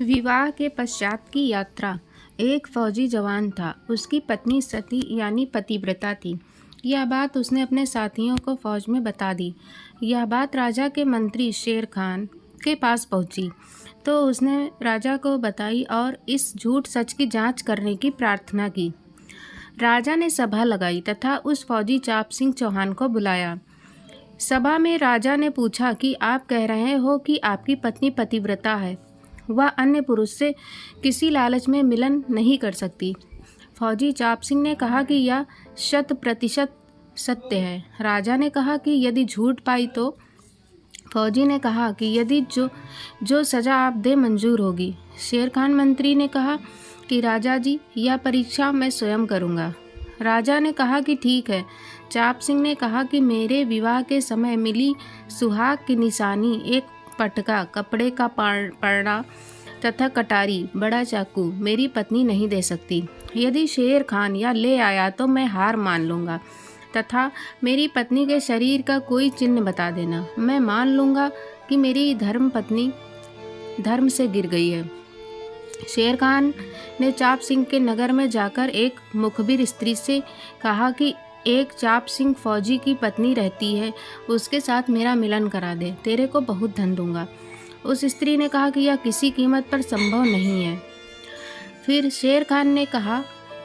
विवाह के पश्चात की यात्रा। एक फौजी जवान था। उसकी पत्नी सती यानी पतिव्रता थी। यह बात उसने अपने साथियों को फौज में बता दी। यह बात राजा के मंत्री शेर खान के पास पहुंची तो उसने राजा को बताई और इस झूठ सच की जांच करने की प्रार्थना की। राजा ने सभा लगाई तथा उस फौजी चाप सिंह चौहान को बुलाया। सभा में राजा ने पूछा कि आप कह रहे हो कि आपकी पत्नी पतिव्रता है, वह अन्य पुरुष से किसी लालच में मिलन नहीं कर सकती। फौजी चाप सिंह ने कहा कि यह 100% सत्य है। राजा ने कहा कि यदि झूठ पाई तो? फौजी ने कहा कि यदि जो सज़ा आप दे मंजूर होगी। शेर खान मंत्री ने कहा कि राजा जी, यह परीक्षा मैं स्वयं करूँगा। राजा ने कहा कि ठीक है। चाप सिंह ने कहा कि मेरे विवाह के समय मिली सुहाग की निशानी, एक पटका, कपड़े का पड़ना तथा कटारी, बड़ा चाकू मेरी पत्नी नहीं दे सकती। यदि शेर खान या ले आया तो मैं हार मान लूँगा तथा मेरी पत्नी के शरीर का कोई चिन्ह बता देना। मैं मान लूँगा कि मेरी धर्मपत्नी धर्म से गिर गई है। शेर खान ने चाप सिंह के नगर में जाकर एक मुखबिर स्त्री से कहा कि एक चाप सिंह फौजी की पत्नी रहती है, उसके साथ मेरा मिलन करा दे, तेरे को बहुत धन दूंगा। उस स्त्री ने कहा कि यह किसी कीमत पर संभव नहीं है। फिर शेर खान ने कहा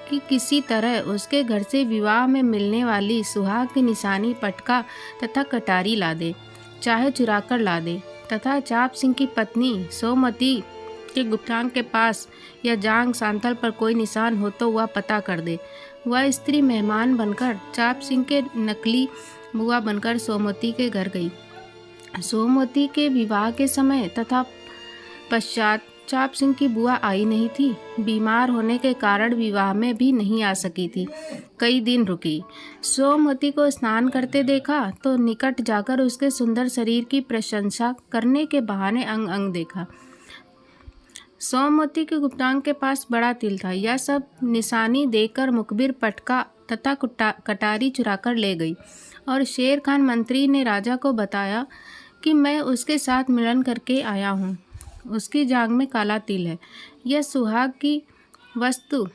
कि किसी तरह उसके घर से विवाह में मिलने वाली सुहाग की निशानी, पटका तथा कटारी ला दे, चाहे चुरा कर ला दे, तथा चाप सिंह की पत्नी सोमती के गुप्तांग के पास या जांग सांथल पर कोई निशान हो तो वह पता कर दे। वह स्त्री मेहमान बनकर चाप सिंह के नकली बुआ बनकर सोमती के घर गई। सोमती के विवाह के समय तथा पश्चात चाप सिंह की बुआ आई नहीं थी। बीमार होने के कारण विवाह में भी नहीं आ सकी थी। कई दिन रुकी। सोमवती को स्नान करते देखा तो निकट जाकर उसके सुंदर शरीर की प्रशंसा करने के बहाने अंग अंग देखा। सोमवती के गुप्तांग के पास बड़ा तिल था। यह सब निशानी देकर मुखबिर पटका तथा कटारी चुराकर ले गई और शेर खान मंत्री ने राजा को बताया कि मैं उसके साथ मिलन करके आया हूँ। उसकी जांघ में काला तिल है। यह सुहाग की वस्तु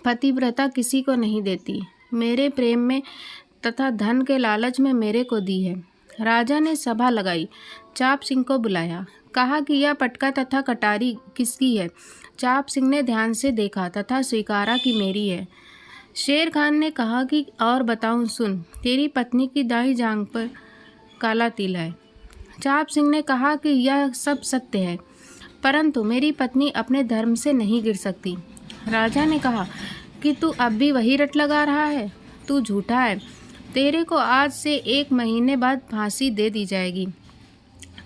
पतिव्रता किसी को नहीं देती। मेरे प्रेम में तथा धन के लालच में मेरे को दी है। राजा ने सभा लगाई, चाप सिंह को बुलाया, कहा कि यह पटका तथा कटारी किसकी है। चाप सिंह ने ध्यान से देखा तथा स्वीकारा कि मेरी है। शेर खान ने कहा कि और बताऊं, सुन, तेरी पत्नी की दाईं जांघ पर काला तिल है। चाप सिंह ने कहा कि यह सब सत्य है, परंतु मेरी पत्नी अपने धर्म से नहीं गिर सकती। राजा ने कहा कि तू अब भी वही रट लगा रहा है, तू झूठा है। तेरे को आज से 1 महीने बाद फांसी दे दी जाएगी।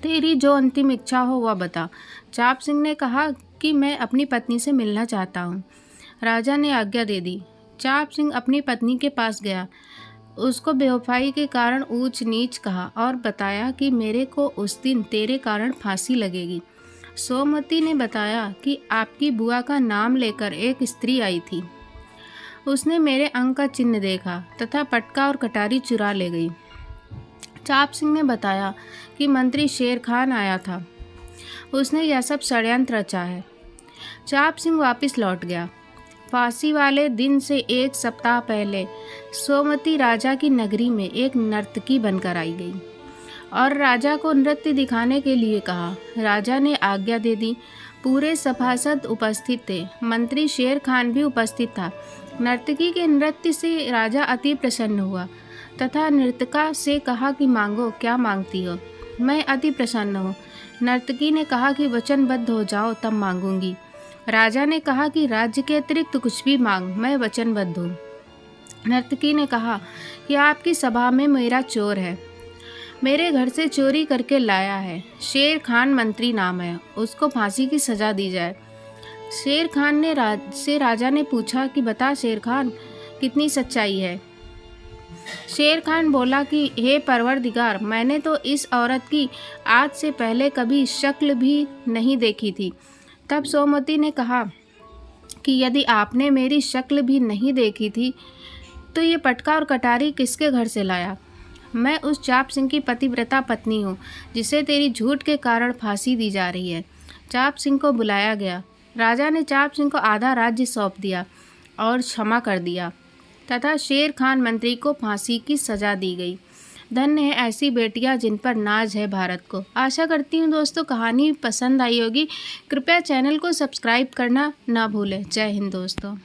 तेरी जो अंतिम इच्छा हो वह बता। चाप सिंह ने कहा कि मैं अपनी पत्नी से मिलना चाहता हूँ। राजा ने आज्ञा दे दी। चाप सिंह अपनी पत्नी के पास गया, उसको बेवफाई के कारण ऊंच नीच कहा और बताया कि मेरे को उस दिन तेरे कारण फांसी लगेगी। सोमवती ने बताया कि आपकी बुआ का नाम लेकर एक स्त्री आई थी। उसने मेरे अंग का चिन्ह देखा तथा पटका और कटारी चुरा ले गई। चाप सिंह ने बताया कि मंत्री शेर खान आया था, उसने यह सब षड्यंत्र रचा है। चाप सिंह वापस लौट गया। फांसी वाले दिन से 1 सप्ताह पहले सोमवती राजा की नगरी में एक नर्तकी बनकर आई गई और राजा को नृत्य दिखाने के लिए कहा। राजा ने आज्ञा दे दी। पूरे सभासद उपस्थित थे। मंत्री शेर खान भी उपस्थित था। नर्तकी के नृत्य से राजा अति प्रसन्न हुआ तथा नर्तिका से कहा कि मांगो, क्या मांगती हो? मैं अति प्रसन्न हूँ। नर्तकी ने कहा कि वचनबद्ध हो जाओ तब मांगूंगी। राजा ने कहा कि राज्य के अतिरिक्त कुछ भी मांग, मैं वचनबद्ध हूँ। नर्तकी ने कहा कि आपकी सभा में मेरा चोर है, मेरे घर से चोरी करके लाया है। शेर खान मंत्री नाम है, उसको फांसी की सजा दी जाए। शेर खान ने राजा ने पूछा कि बता शेर खान, कितनी सच्चाई है? शेर खान बोला कि हे परवरदिगार, मैंने तो इस औरत की आज से पहले कभी शक्ल भी नहीं देखी थी। तब सोमवती ने कहा कि यदि आपने मेरी शक्ल भी नहीं देखी थी तो ये पटका और कटारी किसके घर से लाया? मैं उस चाप सिंह की पतिव्रता पत्नी हूँ जिसे तेरी झूठ के कारण फांसी दी जा रही है। चाप सिंह को बुलाया गया। राजा ने चाप सिंह को आधा राज्य सौंप दिया और क्षमा कर दिया तथा शेर खान मंत्री को फांसी की सजा दी गई। धन्य है ऐसी बेटियां जिन पर नाज है भारत को। आशा करती हूँ दोस्तों कहानी पसंद आई होगी। कृपया चैनल को सब्सक्राइब करना ना भूलें। जय हिंद दोस्तों।